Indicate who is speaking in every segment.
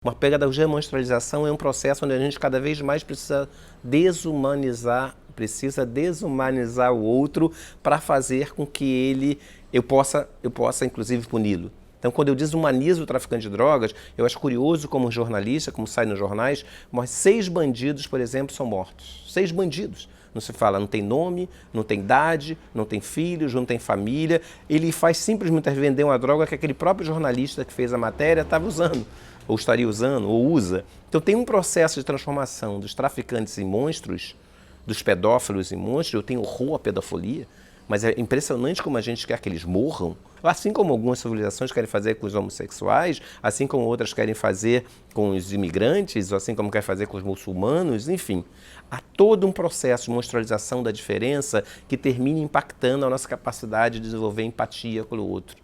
Speaker 1: Uma pedagogia de monstrualização é um processo onde a gente cada vez mais precisa desumanizar o outro para fazer com que eu possa inclusive puni-lo. Então, quando eu desumanizo o traficante de drogas, eu acho curioso como jornalista, como sai nos jornais, mas 6 bandidos, por exemplo, são mortos. 6 bandidos. Não se fala, não tem nome, não tem idade, não tem filhos, não tem família. Ele faz simplesmente vender uma droga que aquele próprio jornalista que fez a matéria estava usando, ou estaria usando, ou usa. Então tem um processo de transformação dos traficantes em monstros, dos pedófilos em monstros. Eu tenho horror à pedofilia, mas é impressionante como a gente quer que eles morram. Assim como algumas civilizações querem fazer com os homossexuais, assim como outras querem fazer com os imigrantes, ou assim como querem fazer com os muçulmanos, enfim. Há todo um processo de monstrualização da diferença que termina impactando a nossa capacidade de desenvolver empatia com o outro.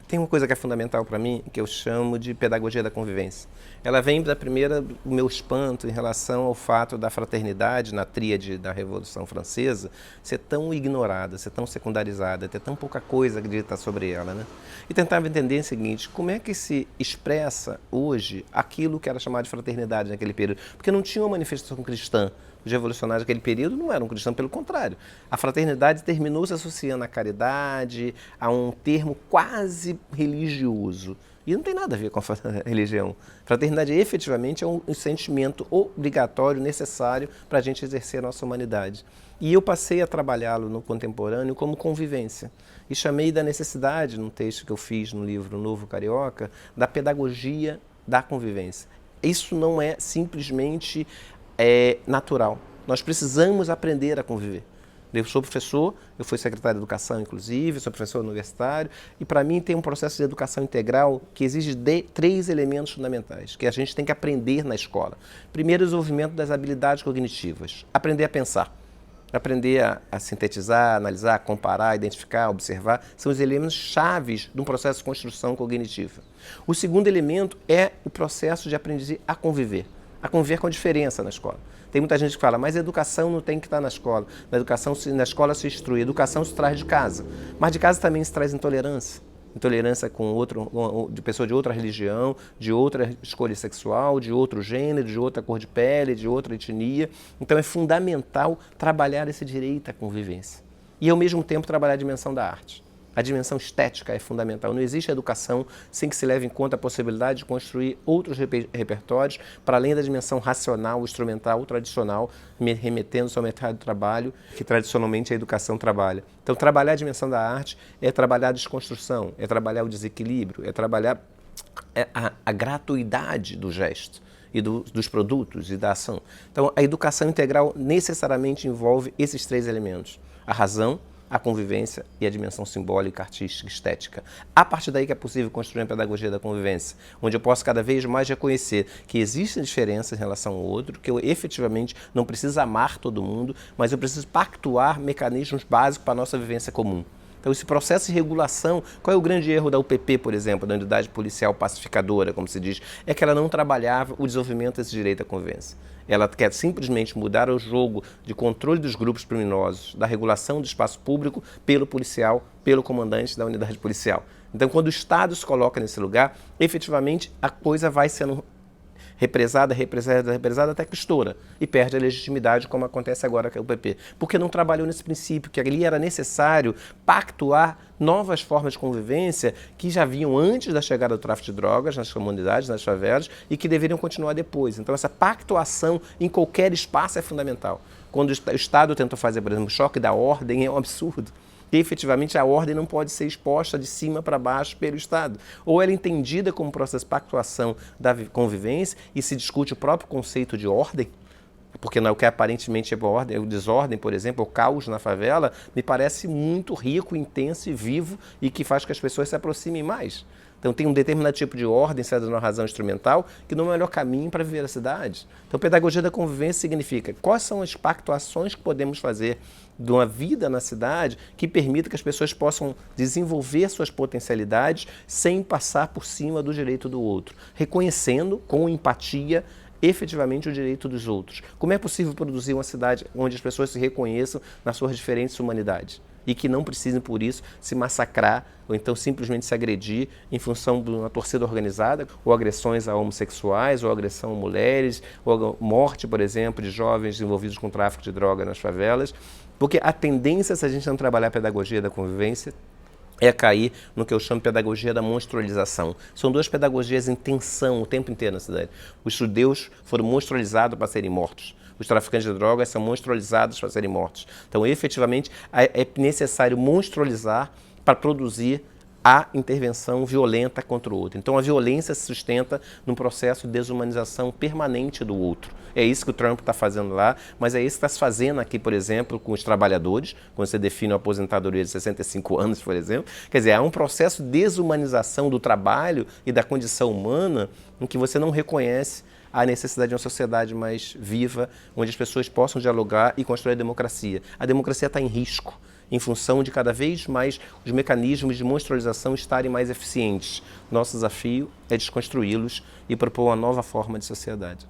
Speaker 1: Tem uma coisa que é fundamental para mim, que eu chamo de pedagogia da convivência. Ela vem da primeira, o meu espanto em relação ao fato da fraternidade na tríade da Revolução Francesa ser tão ignorada, ser tão secundarizada, ter tão pouca coisa dita sobre ela, né? E tentava entender o seguinte, como é que se expressa hoje aquilo que era chamado de fraternidade naquele período? Porque não tinha uma manifestação cristã. Os revolucionários daquele período não eram cristãos, pelo contrário. A fraternidade terminou se associando à caridade, a um termo quase religioso. E não tem nada a ver com a religião. Fraternidade efetivamente é um sentimento obrigatório, necessário para a gente exercer a nossa humanidade. E eu passei a trabalhá-lo no contemporâneo como convivência. E chamei da necessidade, num texto que eu fiz no livro Novo Carioca, da pedagogia da convivência. Isso não é simplesmente natural. Nós precisamos aprender a conviver. Eu sou professor, eu fui secretário de Educação, inclusive, sou professor universitário, e para mim tem um processo de educação integral que exige 3 elementos fundamentais, que a gente tem que aprender na escola. Primeiro, o desenvolvimento das habilidades cognitivas, aprender a pensar, aprender a sintetizar, analisar, comparar, identificar, observar, são os elementos chaves de um processo de construção cognitiva. O segundo elemento é o processo de aprender a conviver com a diferença na escola. Tem muita gente que fala, mas a educação não tem que estar na escola. Na escola se instrui, a educação se traz de casa. Mas de casa também se traz intolerância. Intolerância de pessoa de outra religião, de outra escolha sexual, de outro gênero, de outra cor de pele, de outra etnia. Então é fundamental trabalhar esse direito à convivência. E ao mesmo tempo trabalhar a dimensão da arte. A dimensão estética é fundamental. Não existe educação sem que se leve em conta a possibilidade de construir outros repertórios para além da dimensão racional, instrumental, tradicional, remetendo-se ao mercado de trabalho que tradicionalmente a educação trabalha. Então, trabalhar a dimensão da arte é trabalhar a desconstrução, é trabalhar o desequilíbrio, é trabalhar a gratuidade do gesto e dos produtos e da ação. Então, a educação integral necessariamente envolve esses 3 elementos. A razão, a convivência e a dimensão simbólica, artística, estética. A partir daí que é possível construir uma pedagogia da convivência, onde eu posso cada vez mais reconhecer que existem diferenças em relação ao outro, que eu efetivamente não preciso amar todo mundo, mas eu preciso pactuar mecanismos básicos para a nossa vivência comum. Então, esse processo de regulação, qual é o grande erro da UPP, por exemplo, da Unidade Policial Pacificadora, como se diz, é que ela não trabalhava o desenvolvimento desse direito à convivência. Ela quer simplesmente mudar o jogo de controle dos grupos criminosos, da regulação do espaço público pelo policial, pelo comandante da unidade policial. Então, quando o Estado se coloca nesse lugar, efetivamente a coisa vai sendo represada até que estoura e perde a legitimidade, como acontece agora com a UPP. Porque não trabalhou nesse princípio, que ali era necessário pactuar novas formas de convivência que já vinham antes da chegada do tráfico de drogas nas comunidades, nas favelas, e que deveriam continuar depois. Então, essa pactuação em qualquer espaço é fundamental. Quando o Estado tentou fazer, por exemplo, o choque da ordem, é um absurdo. E, efetivamente, a ordem não pode ser exposta de cima para baixo pelo Estado. Ou ela é entendida como processo de pactuação da convivência e se discute o próprio conceito de ordem, porque não é o que aparentemente é ordem, o desordem, por exemplo, o caos na favela, me parece muito rico, intenso e vivo e que faz que as pessoas se aproximem mais. Então tem um determinado tipo de ordem, sendo uma razão instrumental, que não é o melhor caminho para viver a cidade. Então pedagogia da convivência significa quais são as pactuações que podemos fazer de uma vida na cidade que permita que as pessoas possam desenvolver suas potencialidades sem passar por cima do direito do outro, reconhecendo com empatia efetivamente o direito dos outros. Como é possível produzir uma cidade onde as pessoas se reconheçam nas suas diferentes humanidades? e que não precisem, por isso, se massacrar ou então simplesmente se agredir em função de uma torcida organizada, ou agressões a homossexuais, ou agressão a mulheres, ou morte, por exemplo, de jovens envolvidos com tráfico de droga nas favelas. Porque a tendência, se a gente não trabalhar a pedagogia da convivência, é cair no que eu chamo de pedagogia da monstrualização. São duas pedagogias em tensão o tempo inteiro na cidade. Os judeus foram monstrualizados para serem mortos. Os traficantes de drogas são monstrualizados para serem mortos. Então, efetivamente, é necessário monstrualizar para produzir a intervenção violenta contra o outro. Então, a violência se sustenta num processo de desumanização permanente do outro. É isso que o Trump está fazendo lá, mas é isso que está se fazendo aqui, por exemplo, com os trabalhadores, quando você define uma aposentadoria de 65 anos, por exemplo. Quer dizer, há um processo de desumanização do trabalho e da condição humana em que você não reconhece a necessidade de uma sociedade mais viva, onde as pessoas possam dialogar e construir a democracia. A democracia está em risco, em função de cada vez mais os mecanismos de monstrualização estarem mais eficientes. Nosso desafio é desconstruí-los e propor uma nova forma de sociedade.